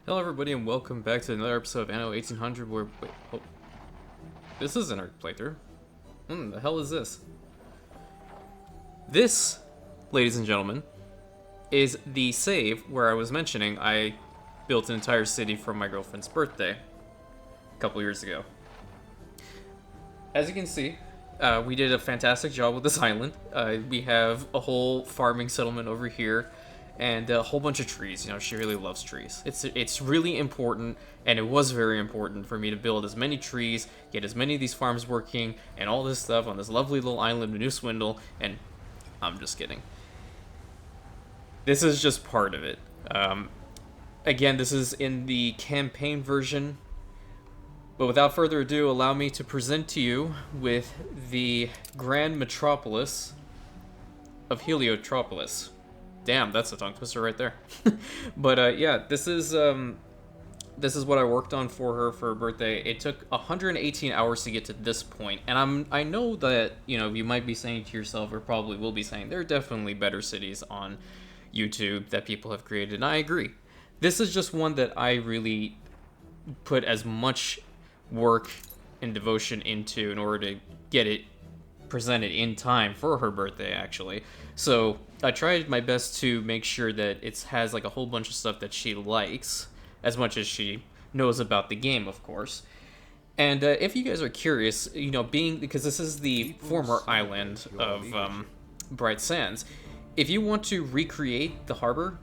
Hello everybody and welcome back to another episode of Anno 1800 where... Wait, oh, this isn't our playthrough. The hell is this? This, ladies and gentlemen, is the save where I was mentioning I built an entire city for my girlfriend's birthday a couple years ago. As you can see, we did a fantastic job with this island. We have a whole farming settlement over here and a whole bunch of trees. You know, she really loves trees. It's really important, and it was very important for me to build as many trees, get as many of these farms working, and all this stuff on this lovely little island of New Swindle, and I'm just kidding. This is just part of it. Again, this is in the campaign version, but without further ado, allow me to present to you with the grand metropolis of Heliotropolis. Damn, that's a tongue twister right there. But yeah, this is what I worked on for her for her birthday. It took 118 hours to get to this point, and I know that, you know, you might be saying to yourself, or probably will be saying, there are definitely better cities on YouTube that people have created, and I agree. This is just one that I really put as much work and devotion into in order to get it presented in time for her birthday, actually. So I tried my best to make sure that it has like a whole bunch of stuff that she likes, as much as she knows about the game, of course. And if you guys are curious, you know, because this is the former island of Bright Sands, if you want to recreate the harbor,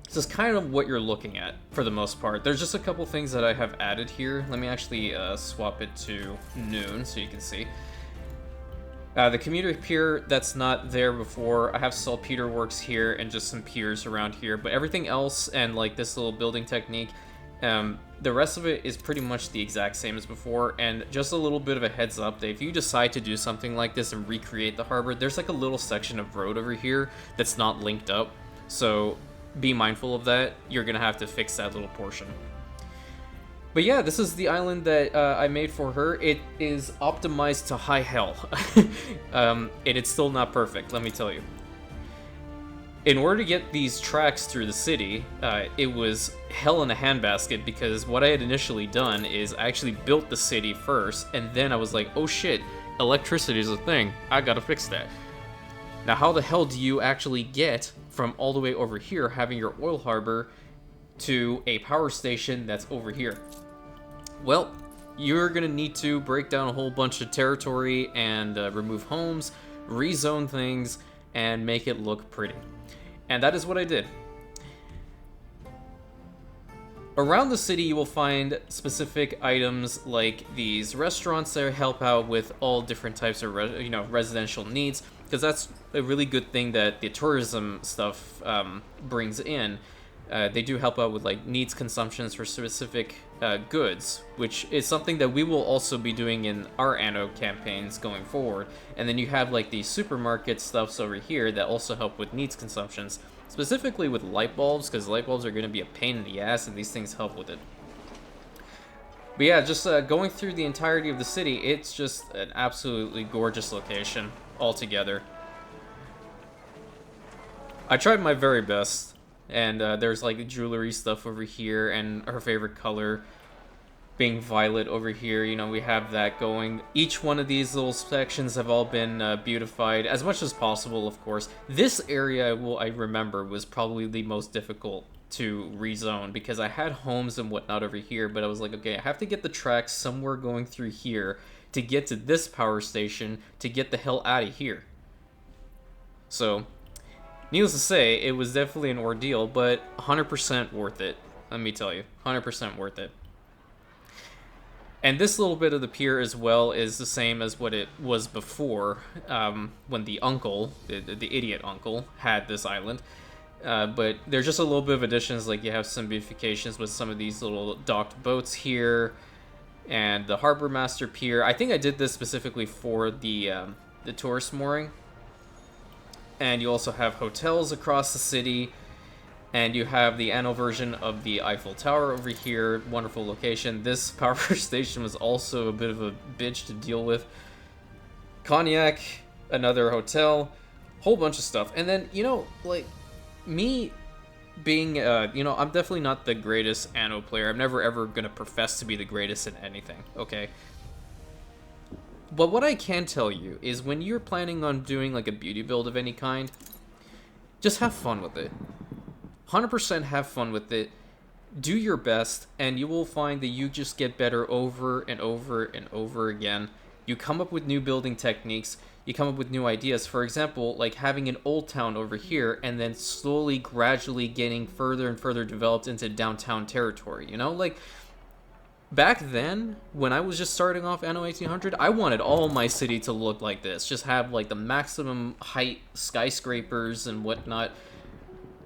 this is kind of what you're looking at for the most part. There's just a couple things that I have added here. Let me actually swap it to noon so you can see. The commuter pier, that's not there before. I have saltpeter works here and just some piers around here, but everything else and like this little building technique, the rest of it is pretty much the exact same as before. And just a little bit of a heads up that if you decide to do something like this and recreate the harbor, there's like a little section of road over here that's not linked up. So be mindful of that. You're gonna have to fix that little portion. But yeah, this is the island that I made for her. It is optimized to high hell. And it's still not perfect, let me tell you. In order to get these tracks through the city, it was hell in a handbasket, because what I had initially done is I actually built the city first, and then I was like, oh shit, electricity is a thing. I gotta fix that. Now, how the hell do you actually get from all the way over here, having your oil harbor, to a power station that's over here? Well, you're gonna need to break down a whole bunch of territory and remove homes, rezone things, and make it look pretty. And that is what I did. Around the city, you will find specific items like these restaurants that help out with all different types of residential needs, because that's a really good thing that the tourism stuff brings in. They do help out with like needs consumptions for specific goods, which is something that we will also be doing in our Anno campaigns going forward. And then you have like the supermarket stuffs over here that also help with needs consumptions, specifically with light bulbs, because light bulbs are going to be a pain in the ass and these things help with it. But yeah, just going through the entirety of the city, it's just an absolutely gorgeous location altogether. I tried my very best. And there's like jewelry stuff over here, and her favorite color being violet over here. You know, we have that going. Each one of these little sections have all been beautified as much as possible, of course. This area, I remember, was probably the most difficult to rezone, because I had homes and whatnot over here, but I was like, okay, I have to get the tracks somewhere going through here to get to this power station to get the hell out of here. So needless to say, it was definitely an ordeal, but 100% worth it. Let me tell you, 100% worth it. And this little bit of the pier as well is the same as what it was before, when the uncle, the idiot uncle, had this island. But there's just a little bit of additions, like you have some beautifications with some of these little docked boats here, and the harbor master pier. I think I did this specifically for the tourist mooring. And you also have hotels across the city, and you have the Anno version of the Eiffel Tower over here. Wonderful location. This power station was also a bit of a bitch to deal with. Cognac, another hotel, whole bunch of stuff. And then, you know, like, me being, you know, I'm definitely not the greatest Anno player. I'm never ever gonna profess to be the greatest in anything, okay? But what I can tell you is when you're planning on doing like a beauty build of any kind, just have fun with it. 100% have fun with it. Do your best, and you will find that you just get better over and over and over again. You come up with new building techniques, you come up with new ideas. For example, like having an old town over here, and then slowly, gradually getting further and further developed into downtown territory, you know? Like, back then, when I was just starting off Anno 1800, I wanted all my city to look like this. Just have, like, the maximum height skyscrapers and whatnot.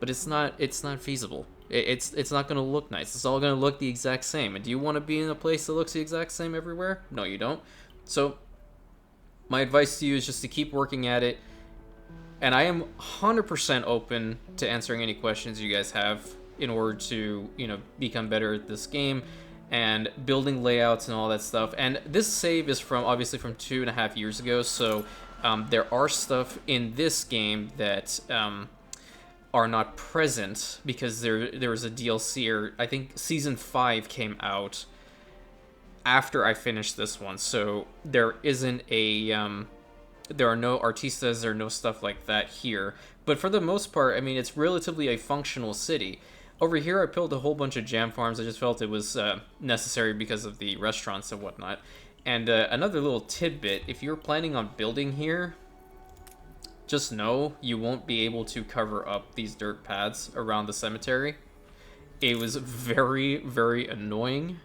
But it's not feasible. It's not going to look nice. It's all going to look the exact same. And do you want to be in a place that looks the exact same everywhere? No, you don't. So, my advice to you is just to keep working at it. And I am 100% open to answering any questions you guys have in order to, you know, become better at this game and building layouts and all that stuff. And this save is from, obviously, from 2.5 years ago. So, there are stuff in this game that are not present because there was a DLC, or I think Season 5 came out after I finished this one, so there isn't a there are no artistas or no stuff like that here. But for the most part, I mean, it's relatively a functional city. Over here, I built a whole bunch of jam farms. I just felt it was necessary because of the restaurants and whatnot. And another little tidbit, if you're planning on building here, just know you won't be able to cover up these dirt paths around the cemetery. It was very, very annoying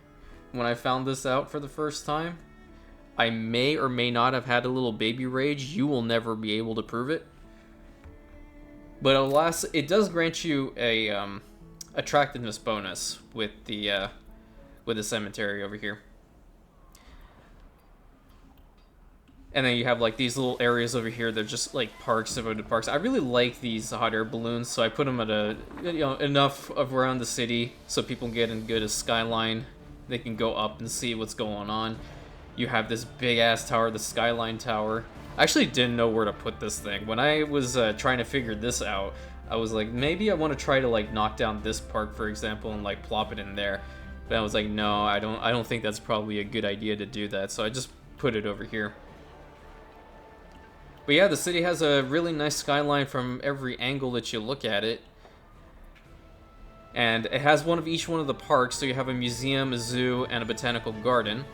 when I found this out for the first time. I may or may not have had a little baby rage. You will never be able to prove it. But alas, it does grant you a attractiveness bonus with the cemetery over here. And then you have like these little areas over here. They're just like parks, devoted parks. I really like these hot air balloons, so I put them at a, you know, enough of around the city so people get in good a skyline. They can go up and see what's going on. You have this big ass tower, the Skyline Tower. I actually didn't know where to put this thing. When I was trying to figure this out, I was like, maybe I want to try to like knock down this park, for example, and like plop it in there. But I was like, no, I don't think that's probably a good idea to do that. So I just put it over here. But yeah, the city has a really nice skyline from every angle that you look at it. And it has one of each one of the parks, so you have a museum, a zoo, and a botanical garden.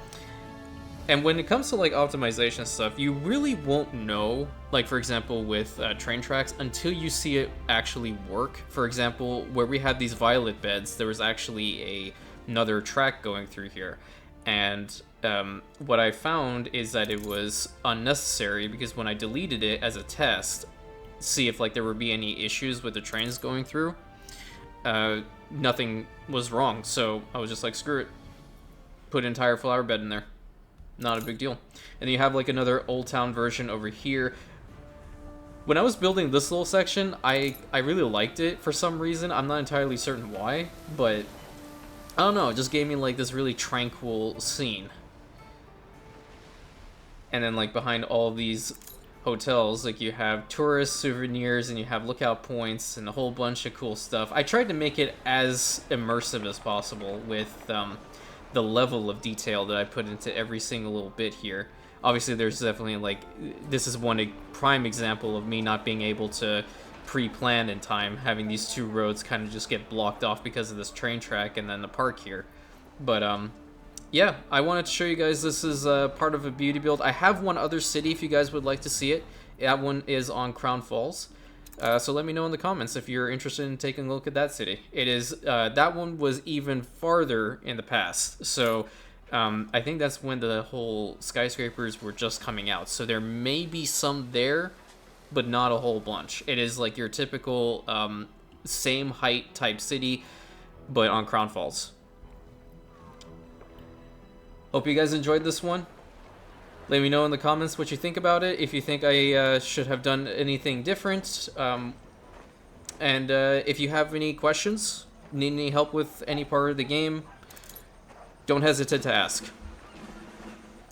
And when it comes to like optimization stuff, you really won't know, like for example with train tracks, until you see it actually work. For example, where we had these violet beds, there was actually another track going through here. And what I found is that it was unnecessary because when I deleted it as a test, see if like there would be any issues with the trains going through, nothing was wrong. So I was just like, screw it. Put an entire flower bed in there. Not a big deal. And then you have like another Old Town version over here. When I was building this little section, I really liked it for some reason. I'm not entirely certain why, but I don't know, it just gave me like this really tranquil scene. And then like behind all these hotels, like you have tourist souvenirs and you have lookout points and a whole bunch of cool stuff. I tried to make it as immersive as possible with the level of detail that I put into every single little bit here. Obviously there's definitely like, this is one prime example of me not being able to pre-plan in time, having these two roads kind of just get blocked off because of this train track and then the park here. But yeah, I wanted to show you guys this is part of a beauty build. I have one other city if you guys would like to see it. That one is on Crown Falls. So let me know in the comments if you're interested in taking a look at that city. It is that one was even farther in the past. So I think that's when the whole skyscrapers were just coming out. So there may be some there, but not a whole bunch. It is like your typical same height type city, but on Crown Falls. Hope you guys enjoyed this one. Let me know in the comments what you think about it, if you think I should have done anything different. And if you have any questions, need any help with any part of the game, don't hesitate to ask.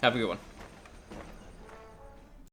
Have a good one.